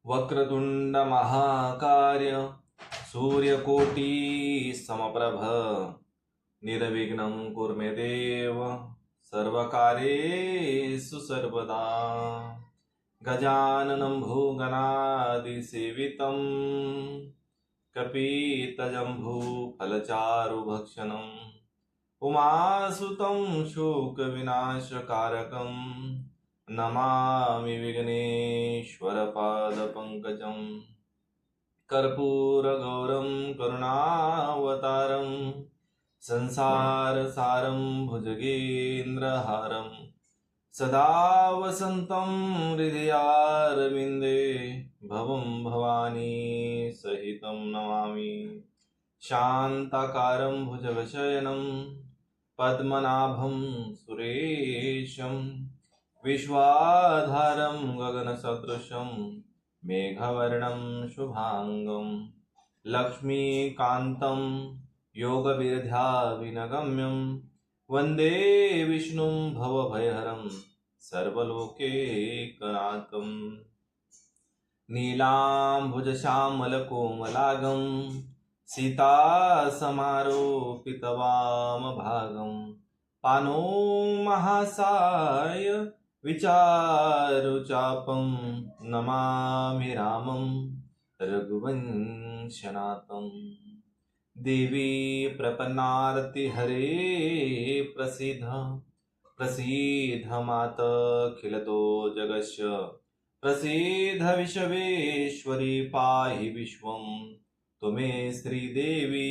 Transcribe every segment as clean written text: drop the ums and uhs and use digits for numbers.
वक्रतुंड महाकार्य सूर्यकोटि समप्रभ निर्विघ्नं कुरु मे देव सर्वकार्येषु सर्वदा। गजाननं भूगणादिसेवितं कपितजम्बूफलचारुभक्षणम् उमासुतं शोकविनाशकारकं नमामि विघ्नेश्वरपादपङ्कजं। कर्पूरगौरं करुणावतारं संसारसारं भुजगेन्द्रहारं सदा वसन्तं हृदयारविन्दे भवं भवानी सहितं नमामि। शान्ताकारं भुजगशयनं पद्मनाभं सुरेशं विश्वाधारं गगनसदृशं मेघवर्णं शुभांगं लक्ष्मीकान्तं योगविद्याविनगम्यं वन्दे विष्णुं भवभयहरं सर्वलोकैकनाथं। नीलाम्बुजश्यामलकोमलांगं सीतासमारोपितवामभागं पाणौ महासाय विचारुचापं नमामि रामं रघुवंशनाथं। देवी प्रपन्नारति हरे प्रसीद प्रसीद मातऽखिलतो जगस्य प्रसीद विश्वेश्वरी पाहि विश्वं त्वमेव श्रीदेवी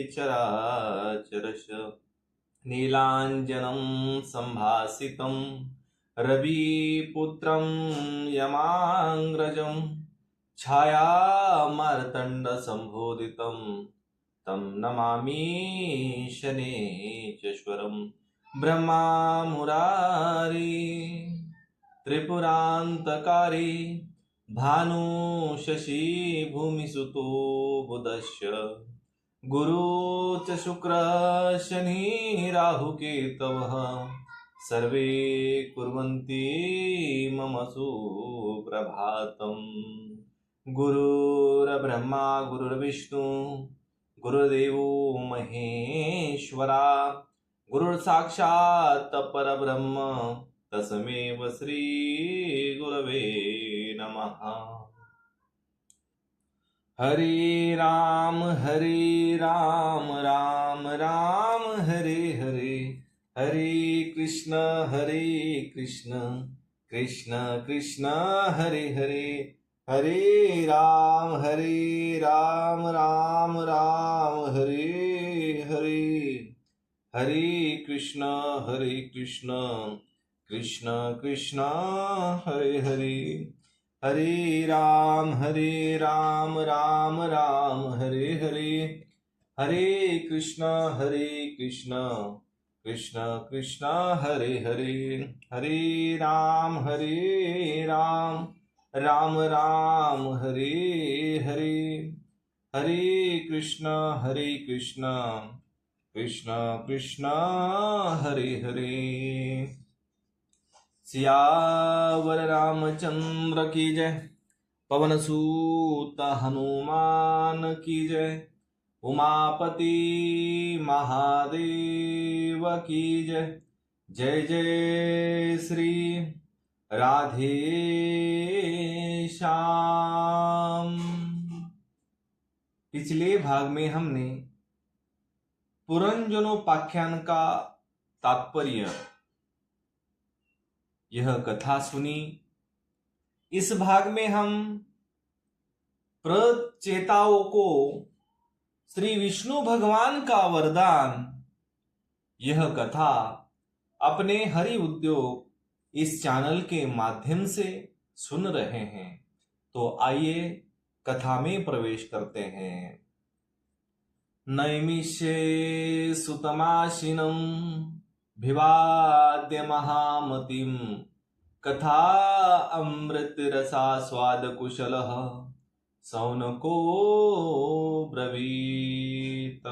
चराचरश। नीलाञ्जनं सम्भासितं रविपुत्रं यमाङ्ग्रजं छायामार्तण्डसम्बोधितं तं नमामि शनेश्वरं। ब्रह्मा मुरारी त्रिपुरान्तकारी भानु शशि भूमिसुतो बुधस्य गुरु च शुक्र शनि राहुकेतवः सर्वे कुर्वन्ति मम सुप्रभातम्। गुरुर्ब्रह्मा गुरुर्विष्णु गुरुर्देवो महेश्वरा गुरुर्साक्षात् परब्रह्म तस्मै श्री गुरवे नमः। हरे राम राम राम हरे हरे, हरे कृष्ण कृष्ण कृष्ण हरे हरे, हरे राम राम हरे हरे, हरे कृष्ण कृष्ण कृष्ण हरे हरे, हरे राम राम हरे हरे, हरे कृष्ण कृष्ण कृष्ण हरे हरे, हरे राम राम हरे हरे, हरे कृष्ण कृष्ण कृष्ण हरे हरे। सियावर रामचंद्र की जय, पवन सूत हनुमान की जय, उमापति महादेव की जय, जय जय श्री राधे श्याम। पिछले भाग में हमने पुरंजनोपाख्यान का तात्पर्य यह कथा सुनी। इस भाग में हम प्रचेताओं को श्री विष्णु भगवान का वरदान, यह कथा अपने हरि उद्योग इस चैनल के माध्यम से सुन रहे हैं। तो आइए कथा में प्रवेश करते हैं। नैमिषे सुतमाशिनं भिवाद्य महामतिं कथा अमृत रसास्वाद कुशलः सौनको ब्रवीत।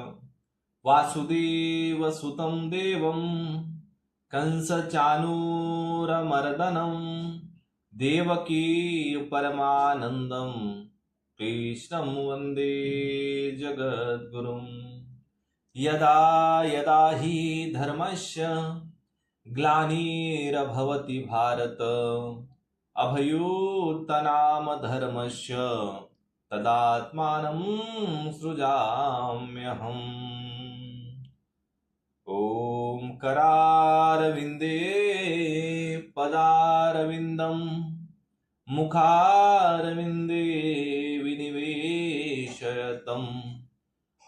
वासुदेव सुतं देवं कंस चानूरमर्दनं देवकी परमानंदं कृष्णं वन्दे जगद्गुरुं। यदा यदा हि धर्मस्य ग्लानिर्भवति भारत अभ्युत्थानमधर्मस्य तदात्मानं सृजाम्यहम्। ॐ करारविन्दे पदारविन्दं मुखारविन्दे विनिवेशयतं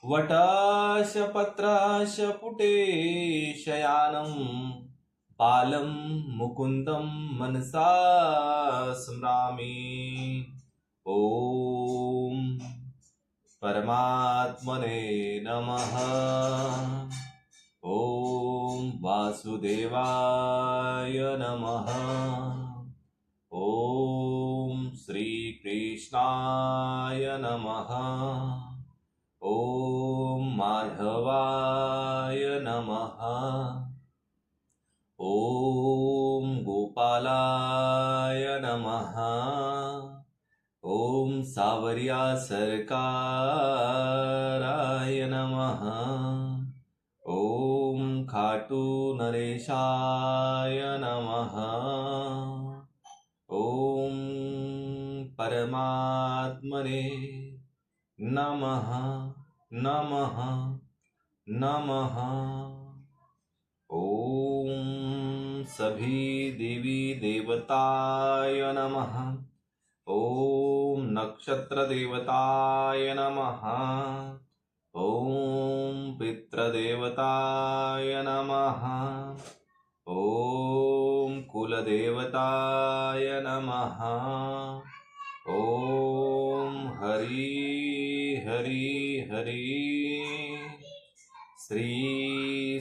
वटस्य पत्रस्य पुटे शयानं बालं मुकुन्दं मनसा स्मरामि। ॐ परमात्मने नमः। ॐ वासुदेवाय नमः। ॐ श्रीकृष्णाय नमः। ॐ माधवाय नमः। ॐ गोपालाय नमः। ॐ सावर्या सरकाराय नमः। ॐ खाटू नरेशाय नमः। ॐ परमात्मने नमः नमः नमः। ॐ सभी देवी देवताय नमः। ॐ नक्षत्र देवताय नमः। ॐ पितृदेवताय नमः। ॐ कुलदेवताय नमः। ॐ हरि हरि हरि श्री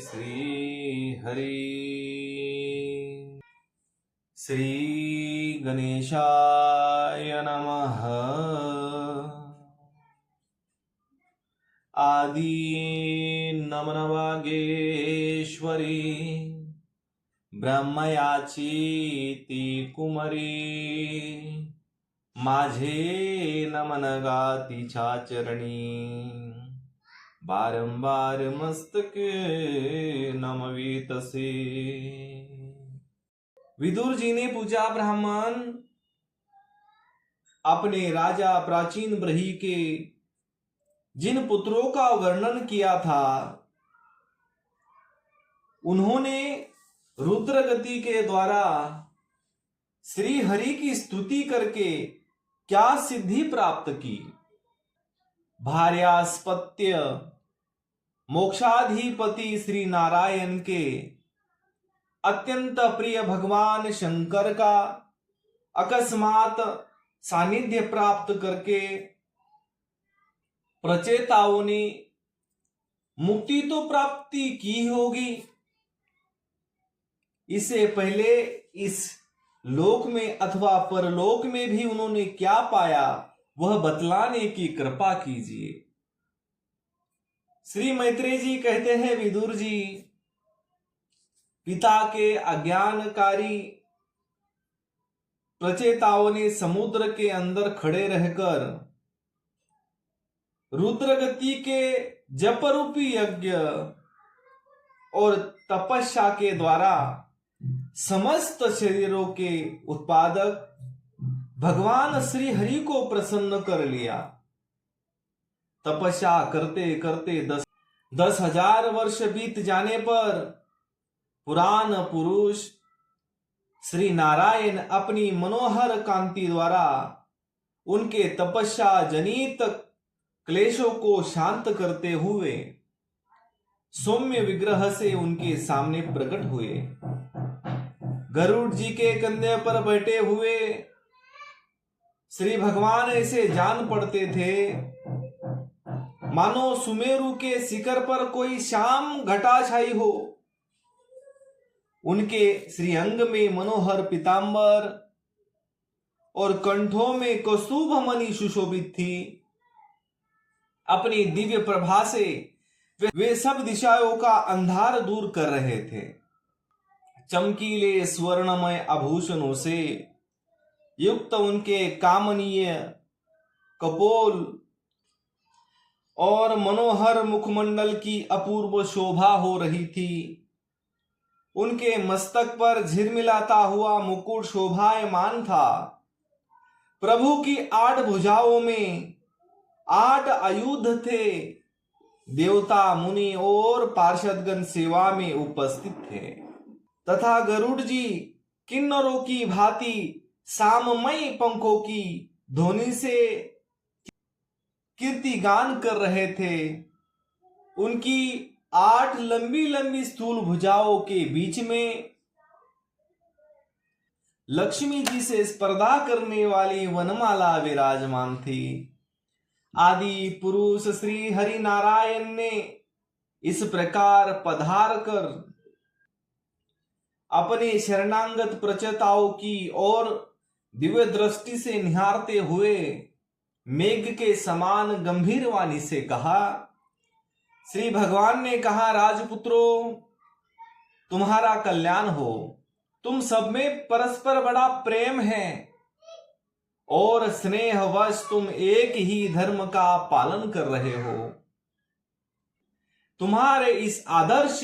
श्री हरि। श्री गणेशाय नमः। आदि नमनवागेश्वरी ब्रह्मयाचीति कुमरी माझे नमन गातीच्या चरणी बारंबार मस्तके नमवी तसे। विदुर जी ने पूछा, ब्राह्मण, अपने राजा प्राचीन ब्रही के जिन पुत्रों का वर्णन किया था, उन्होंने रुद्रगति के द्वारा श्री हरि की स्तुति करके क्या सिद्धि प्राप्त की? भार्यास्पत्य मोक्षाधिपति श्री नारायण के अत्यंत प्रिय भगवान शंकर का अकस्मात सानिध्य प्राप्त करके प्रचेताओं ने मुक्ति तो प्राप्ति की होगी, इससे पहले इस लोक में अथवा परलोक में भी उन्होंने क्या पाया, वह बतलाने की कृपा कीजिए। श्री मैत्रेय जी कहते हैं, विदुर जी, पिता के अज्ञानकारी प्रचेताओं ने समुद्र के अंदर खड़े रहकर रुद्रगति के जपरूपी यज्ञ और तपस्या के द्वारा समस्त शरीरों के उत्पादक भगवान श्री हरि को प्रसन्न कर लिया। तपस्या करते करते 10,000 वर्ष बीत जाने पर पुराण पुरुष श्री नारायण अपनी मनोहर कांति द्वारा उनके तपस्या जनित क्लेशों को शांत करते हुए सौम्य विग्रह से उनके सामने प्रकट हुए। गरुड़ जी के कंधे पर बैठे हुए श्री भगवान ऐसे जान पड़ते थे मानो सुमेरु के शिखर पर कोई श्याम घटा छाई हो। उनके श्रीअंग में मनोहर पीतांबर और कंठों में कौस्तुभ मणि सुशोभित थी। अपनी दिव्य प्रभा से वे सब दिशाओं का अंधार दूर कर रहे थे। चमकीले स्वर्णमय आभूषणों से युक्त उनके कामनीय कपोल और मनोहर मुखमंडल की अपूर्व शोभा हो रही थी। उनके मस्तक पर झिलमिलाता हुआ मुकुट शोभायमान था। प्रभु की 8 भुजाओं में 8 आयुध थे। देवता, मुनि और पार्षदगण सेवा में उपस्थित थे तथा गरुड़ जी किन्नरों की भांति साममय पंखों की ध्वनि से कीर्तिगान कर रहे थे। उनकी 8 लंबी लंबी स्थूल भुजाओं के बीच में लक्ष्मी जी से स्पर्धा करने वाली वनमाला विराजमान थी। आदि पुरुष श्री हरि नारायण ने इस प्रकार पधार कर अपने शरणागत प्रचेताओं की ओर दिव्य दृष्टि से निहारते हुए मेघ के समान गंभीर वाणी से कहा। श्री भगवान ने कहा, राजपुत्रों, तुम्हारा कल्याण हो। तुम सब में परस्पर बड़ा प्रेम है और स्नेहवश तुम एक ही धर्म का पालन कर रहे हो। तुम्हारे इस आदर्श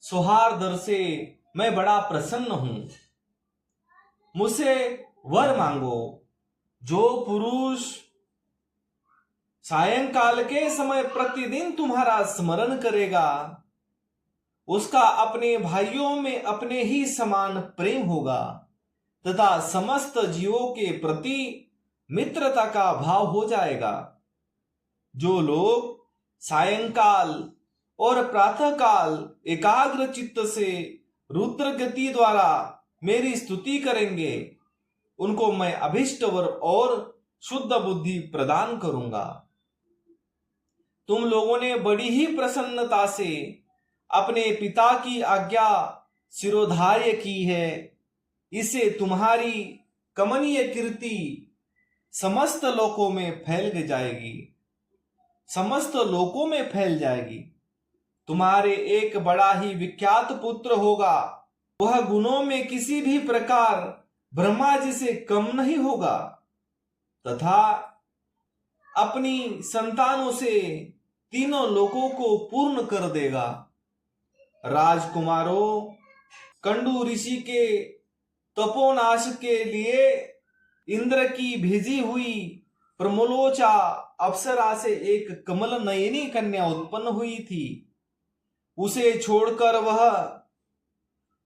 सौहार्द से मैं बड़ा प्रसन्न हूं। मुझसे वर मांगो। जो पुरुष सायंकाल के समय प्रतिदिन तुम्हारा स्मरण करेगा, उसका अपने भाइयों में अपने ही समान प्रेम होगा तथा समस्त जीवों के प्रति मित्रता का भाव हो जाएगा। जो लोग सायंकाल और प्रातःकाल एकाग्र चित्त से रुद्र गति द्वारा मेरी स्तुति करेंगे, उनको मैं अभिष्ट वर और शुद्ध बुद्धि प्रदान करूंगा। तुम लोगों ने बड़ी ही प्रसन्नता से अपने पिता की आज्ञा शिरोधार्य की है। इससे तुम्हारी कमनीय कीर्ति समस्त लोकों में फैल जाएगी, समस्त लोकों में फैल जाएगी। तुम्हारे एक बड़ा ही विख्यात पुत्र होगा। वह गुणों में किसी भी प्रकार ब्रह्मा जी से कम नहीं होगा तथा अपनी संतानों से तीनों लोकों को पूर्ण कर देगा। राजकुमारों, कंडू ऋषि के तपोनाश के लिए इंद्र की भेजी हुई प्रमलोचा अप्सरा से एक कमल नयनी कन्या उत्पन्न हुई थी। उसे छोड़कर वह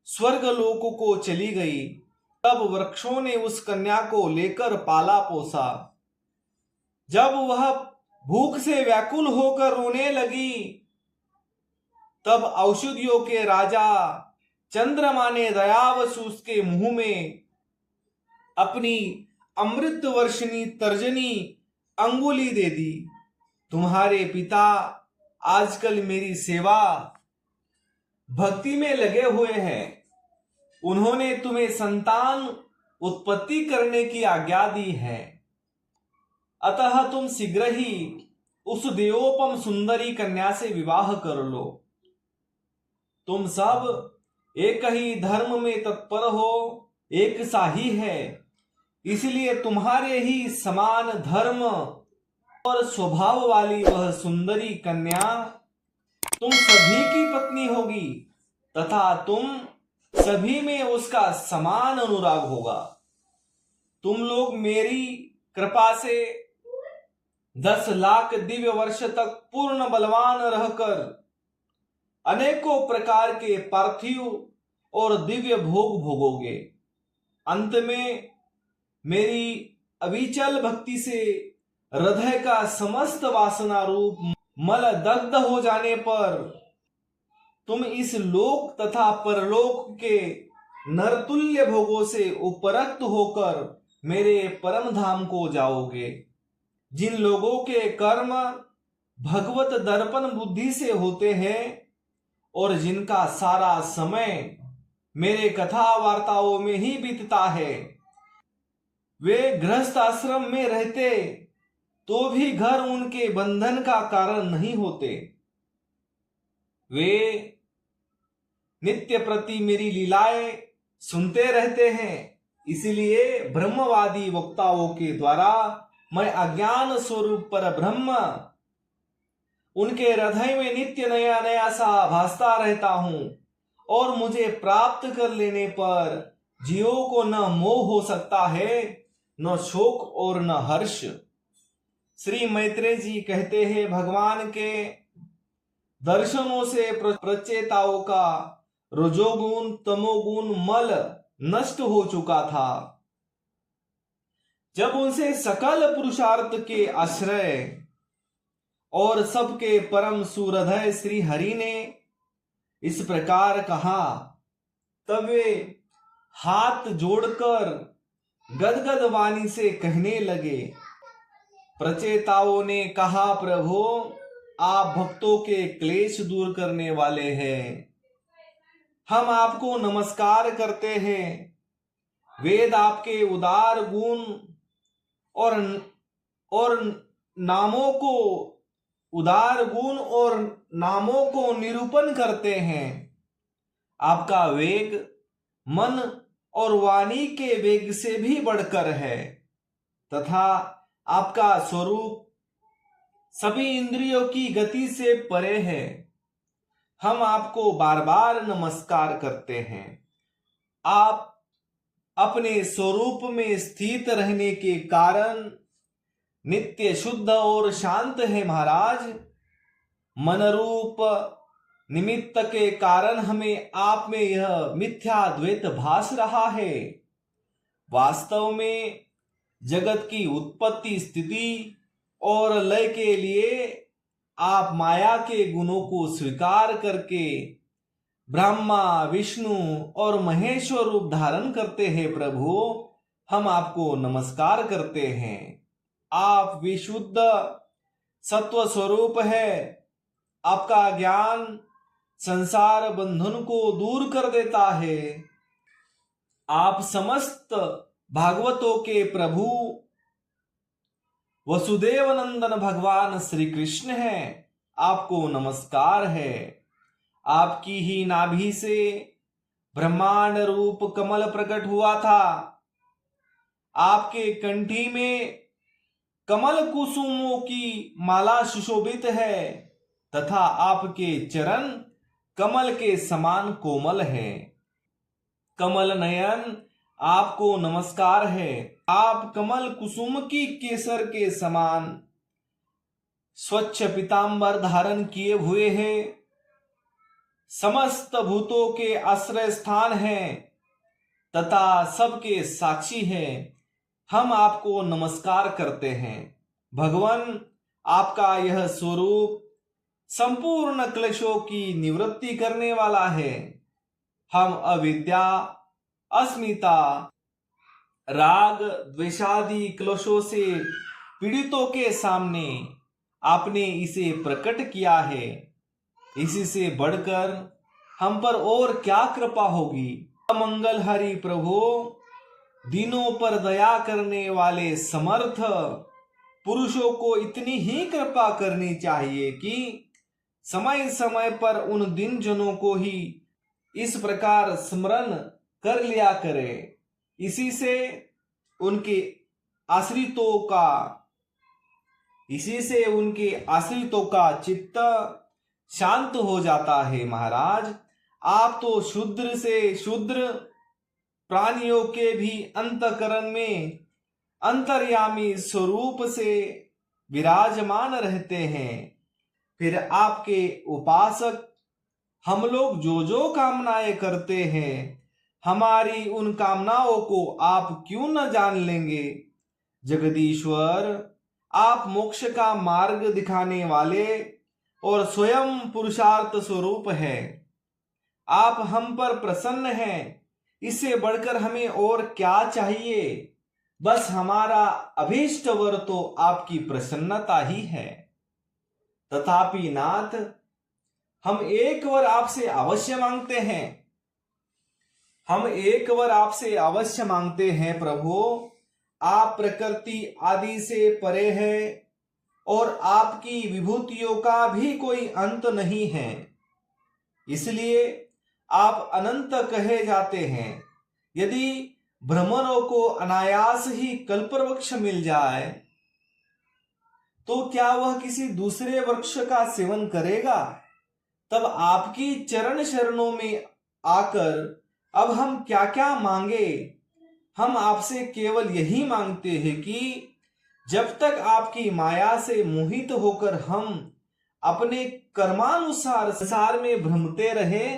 स्वर्ग लोक को चली गई। तब वृक्षों ने उस कन्या को लेकर पाला पोसा। जब वह भूख से व्याकुल होकर रोने लगी, तब औषधियों के राजा चंद्रमा ने दयावश उसके मुंह में अपनी अमृत वर्षिणी तर्जनी अंगुली दे दी। तुम्हारे पिता आजकल मेरी सेवा भक्ति में लगे हुए हैं। उन्होंने तुम्हें संतान उत्पत्ति करने की आज्ञा दी है। अतः तुम शीघ्र ही उस देवोपम सुंदरी कन्या से विवाह कर लो। तुम सब एक ही धर्म में तत्पर हो, एक सा ही है। इसलिए तुम्हारे ही समान धर्म और स्वभाव वाली वह सुंदरी कन्या तुम सभी की पत्नी होगी तथा तुम सभी में उसका समान अनुराग होगा। तुम लोग मेरी कृपा से 10 लाख दिव्य वर्ष तक पूर्ण बलवान रहकर अनेकों प्रकार के पार्थिव और दिव्य भोग भोगोगे। अंत में मेरी अविचल भक्ति से हृदय का समस्त वासना रूप मल दग्ध हो जाने पर तुम इस लोक तथा परलोक के नरतुल्य भोगों से उपरक्त होकर मेरे परम धाम को जाओगे। जिन लोगों के कर्म भगवत दर्पण बुद्धि से होते हैं और जिनका सारा समय मेरे कथा वार्ताओं में ही बीतता है, वे गृहस्थ आश्रम में रहते तो भी घर उनके बंधन का कारण नहीं होते। वे नित्य प्रति मेरी लीलाएं सुनते रहते हैं इसलिए ब्रह्मवादी वक्ताओं के द्वारा मैं अज्ञान स्वरूप पर ब्रह्म उनके हृदय में नित्य नया नया सा भासता रहता हूं और मुझे प्राप्त कर लेने पर जीवों को न मोह हो सकता है, न शोक और न हर्ष। श्री मैत्रेय जी कहते हैं, भगवान के दर्शनों से प्रचेताओं का रजोगुण तमोगुण मल नष्ट हो चुका था। जब उनसे सकल पुरुषार्थ के आश्रय और सबके परम सुहृदय श्री हरि ने इस प्रकार कहा, तब वे हाथ जोड़कर गदगद वाणी से कहने लगे। प्रचेताओं ने कहा, प्रभु आप भक्तों के क्लेश दूर करने वाले हैं, हम आपको नमस्कार करते हैं। वेद आपके उदार गुण और नामों को निरूपण करते हैं। आपका वेग मन और वाणी के वेग से भी बढ़कर है तथा आपका स्वरूप सभी इंद्रियों की गति से परे है। हम आपको बार बार नमस्कार करते हैं। आप अपने स्वरूप में स्थित रहने के कारण नित्य शुद्ध और शांत है महाराज। मन रूप निमित्त के कारण हमें आप में यह मिथ्या द्वैत भास रहा है। वास्तव में जगत की उत्पत्ति स्थिति और लय के लिए आप माया के गुणों को स्वीकार करके ब्रह्मा विष्णु और महेश्वर रूप धारण करते हैं। प्रभु हम आपको नमस्कार करते हैं। आप विशुद्ध सत्व स्वरूप है। आपका ज्ञान संसार बंधन को दूर कर देता है। आप समस्त भागवतों के प्रभु वसुदेव नंदन भगवान श्री कृष्ण हैं। आपको नमस्कार है। आपकी ही नाभि से ब्रह्मांड रूप कमल प्रकट हुआ था। आपके कंठी में कमल कुसुमों की माला सुशोभित है तथा आपके चरण कमल के समान कोमल है। कमल नयन आपको नमस्कार है। आप कमल कुसुम की केसर के समान स्वच्छ पीतांबर धारण किए हुए हैं। समस्त भूतों के आश्रय स्थान है तथा सबके साक्षी है। हम आपको नमस्कार करते हैं। भगवान आपका यह स्वरूप संपूर्ण क्लेशों की निवृत्ति करने वाला है। हम अविद्या अस्मिता राग द्वेषादि क्लेशों से पीड़ितों के सामने आपने इसे प्रकट किया है। इसी से बढ़कर हम पर और क्या कृपा होगी। मंगल हरि प्रभु दीनों पर दया करने वाले समर्थ पुरुषों को इतनी ही कृपा करनी चाहिए कि समय समय पर उन दिन जनों को ही इस प्रकार स्मरण कर लिया करे। इसी से उनके आश्रितों का चित्त शांत हो जाता है। महाराज आप तो शूद्र से शूद्र प्राणियों के भी अंतःकरण में अंतर्यामी स्वरूप से विराजमान रहते हैं। फिर आपके उपासक हम लोग जो जो कामनाएं करते हैं, हमारी उन कामनाओं को आप क्यों न जान लेंगे। जगदीश्वर आप मोक्ष का मार्ग दिखाने वाले और स्वयं पुरुषार्थ स्वरूप है। आप हम पर प्रसन्न हैं। इससे बढ़कर हमें और क्या चाहिए। बस हमारा अभीष्ट वर तो आपकी प्रसन्नता ही है। तथापि नाथ हम एक वर आपसे अवश्य मांगते हैं। प्रभु आप प्रकृति आदि से परे है और आपकी विभूतियों का भी कोई अंत नहीं है। इसलिए आप अनंत कहे जाते हैं। यदि ब्राह्मणों को अनायास ही कल्पवृक्ष मिल जाए तो क्या वह किसी दूसरे वृक्ष का सेवन करेगा? तब आपकी चरण शरणों में आकर अब हम क्या क्या मांगे? हम आपसे केवल यही मांगते हैं कि जब तक आपकी माया से मोहित होकर हम अपने कर्मानुसार संसार में भ्रमते रहे,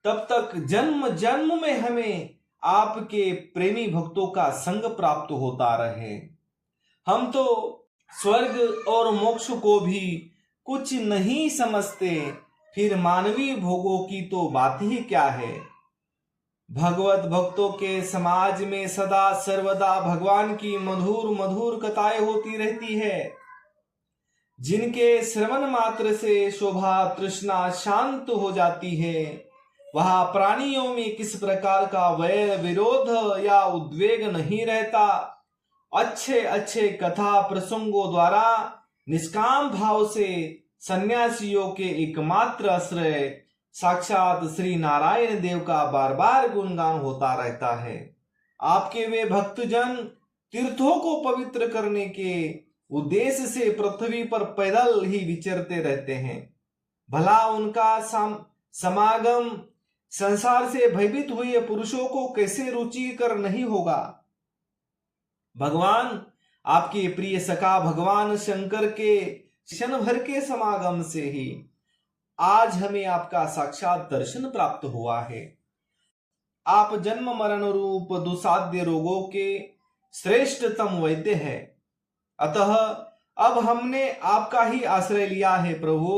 तब तक जन्म जन्म में हमें आपके प्रेमी भक्तों का संग प्राप्त होता रहे। हम तो स्वर्ग और मोक्ष को भी कुछ नहीं समझते, फिर मानवीय भोगों की तो बात ही क्या है। भगवत भक्तों के समाज में सदा सर्वदा भगवान की मधुर मधुर कथाएं होती रहती है, जिनके श्रवण मात्र से शोभा तृष्णा शांत हो जाती है। वहां प्राणियों में किस प्रकार का वैर विरोध या उद्वेग नहीं रहता। अच्छे अच्छे कथा प्रसंगों द्वारा निष्काम भाव से सन्यासियों के एकमात्र आश्रय साक्षात श्री नारायण देव का बार बार गुणगान होता रहता है। आपके वे भक्तजन तीर्थों को पवित्र करने के उद्देश्य से पृथ्वी पर पैदल ही विचरते रहते हैं। भला उनका समागम संसार से भयभीत हुए पुरुषों को कैसे रुचिकर नहीं होगा। भगवान आपके प्रिय सखा भगवान शंकर के क्षण भर के समागम से ही आज हमें आपका साक्षात दर्शन प्राप्त हुआ है। आप जन्म मरण रूप दुसाध्य रोगों के श्रेष्ठतम वैद्य है। अतः अब हमने आपका ही आश्रय लिया है प्रभु।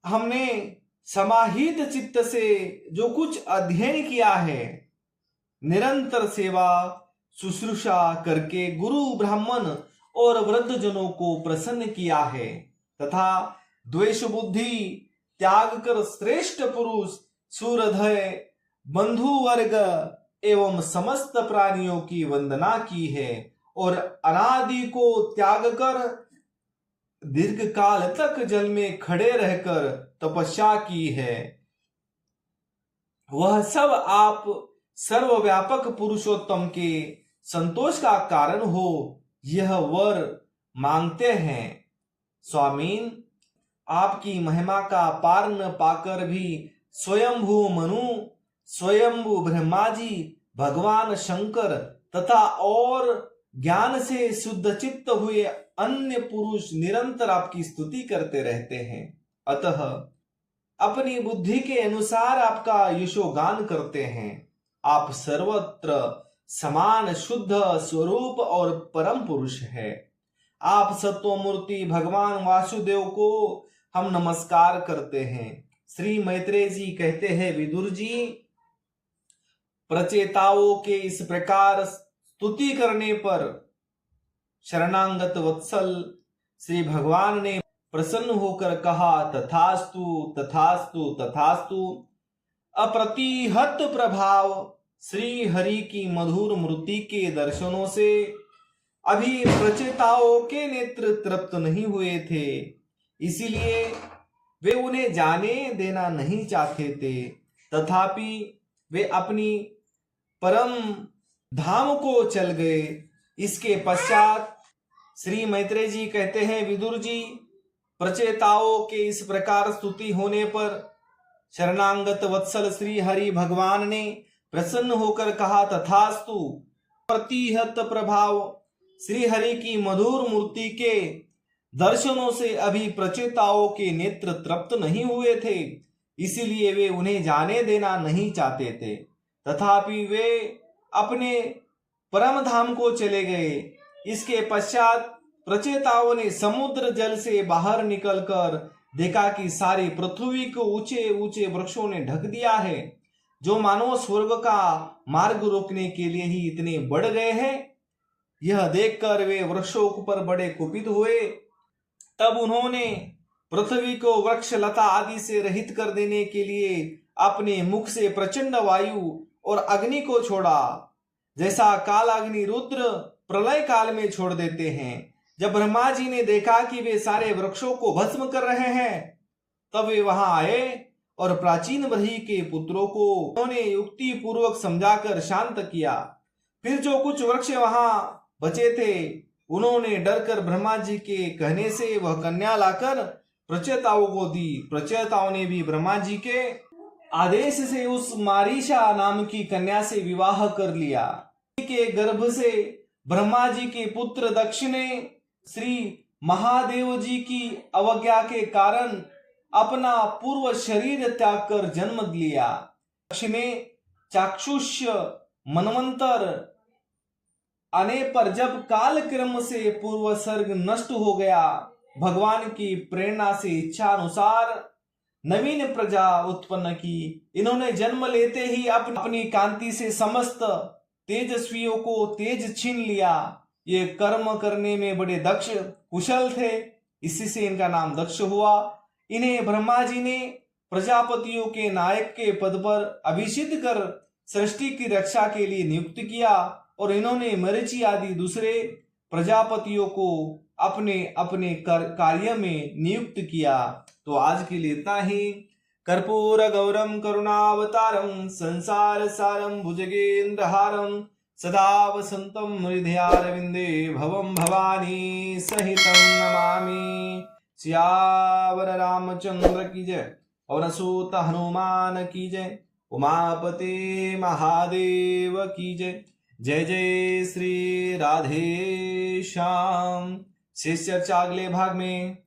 हमने समाहित चित्त से जो कुछ अध्ययन किया है, निरंतर सेवा शुश्रूषा करके गुरु ब्राह्मण और वृद्ध जनों को प्रसन्न किया है तथा द्वेष बुद्धि त्याग कर श्रेष्ठ पुरुष सूरधय बंधु वर्ग एवं समस्त प्राणियों की वंदना की है और अनादि को त्याग कर दीर्घ काल तक जल में खड़े रहकर तपस्या की है। वह सब आप सर्वव्यापक पुरुषोत्तम के संतोष का कारण हो, यह वर मांगते हैं। स्वामीन, आपकी महिमा का पार न पाकर भी स्वयंभू मनु, स्वयंभू ब्रह्मा जी, भगवान शंकर तथा और ज्ञान से शुद्ध चित्त हुए अन्य पुरुष निरंतर आपकी स्तुति करते रहते हैं। अतः अपनी बुद्धि के अनुसार आपका यशोगान करते हैं। आप सर्वत्र समान शुद्ध स्वरूप और परम पुरुष है। आप सत्वमूर्ति भगवान वासुदेव को हम नमस्कार करते हैं। श्री मैत्रेय जी कहते हैं, विदुर जी, प्रचेताओं के इस प्रकार स्तुति करने पर शरणागत वत्सल श्री भगवान ने प्रसन्न होकर कहा, तथास्तु तथास्तु तथास्तु। अप्रतिहत प्रभाव श्री हरि की मधुर मूर्ति के दर्शनों से अभी प्रचेताओं के नेत्र तृप्त नहीं हुए थे, इसीलिए वे उन्हें जाने देना नहीं चाहते थे। तथापि वे अपनी परम धाम को चल गए। इसके पश्चात श्री मैत्रेय जी कहते हैं, विदुर जी, प्रचेताओं के इस प्रकार स्तुति होने पर शरणागत वत्सल श्री हरि भगवान ने प्रसन्न होकर कहा, तथास्तु। प्रतिहत प्रभाव श्री हरि की मधुर मूर्ति के दर्शनों से अभी प्रचेताओं के नेत्र तृप्त नहीं हुए थे, इसीलिए वे उन्हें जाने देना नहीं चाहते थे। तथापि वे अपने परम धाम को चले गए। इसके पश्चात प्रचेताओं ने समुद्र जल से बाहर निकलकर देखा कि सारी पृथ्वी को ऊंचे ऊंचे वृक्षों ने ढक दिया है, जो मानो स्वर्ग का मार्ग रोकने के लिए ही इतने बढ़ गए हैं। यह देखकर वे वृक्षों पर बड़े कुपित हुए। तब उन्होंने पृथ्वी को वृक्ष लता आदि से रहित कर देने के लिए अपने मुख से प्रचंड वायु और अग्नि को छोड़ा, जैसा काल अग्नि रुद्र प्रलय काल में छोड़ देते हैं। जब ब्रह्मा जी ने देखा कि वे सारे वृक्षों को भस्म कर रहे हैं, तब वे वहां आए और प्राचीन ब्रही के पुत्रों को उन्होंने युक्ति पूर्वक समझाकर शांत किया। फिर जो कुछ वृक्ष वहां बचे थे उन्होंने डरकर ब्रह्मा जी के कहने से वह कन्या लाकर प्रचेताओं को दी। प्रचेताओं ने भी ब्रह्मा जी के आदेश से उस मारीशा नाम की कन्या से विवाह कर लिया। के गर्भ से ब्रह्मा जी के पुत्र दक्ष ने श्री महादेव जी की अवज्ञा के कारण अपना पूर्व शरीर त्याग कर जन्म लिया। दक्ष ने चाक्षुष्य मनवंतर आने पर जब काल क्रम से पूर्व सर्ग नष्ट हो गया, भगवान की प्रेरणा से इच्छा अनुसार नवीन प्रजा उत्पन्न की। इन्होंने जन्म लेते ही अपनी कांति से समस्त तेजस्वियों को तेज छीन लिया। ये कर्म करने में बड़े दक्ष कुशल थे, इसी से इनका नाम दक्ष हुआ। इन्हें ब्रह्मा जी ने प्रजापतियों के नायक के पद पर अभिषिक्त कर सृष्टि की रक्षा के लिए नियुक्त किया और इन्होंने मरीचि आदि दूसरे प्रजापतियों को अपने अपने कार्य में नियुक्त किया। तो आज के लिए इतना ही। कर्पूर गौरम करुणावतारम संसार सारम भुजगेन्द्रहारम सदा वसंतम हृदयारविंदे भवम भवानी सहितं नमामि। सियावर रामचंद्र की जय, पवन सुत हनुमान की जय, उमापते महादेव की जय। जय जय श्री राधे श्याम। शेष चर्चा अगले भाग में।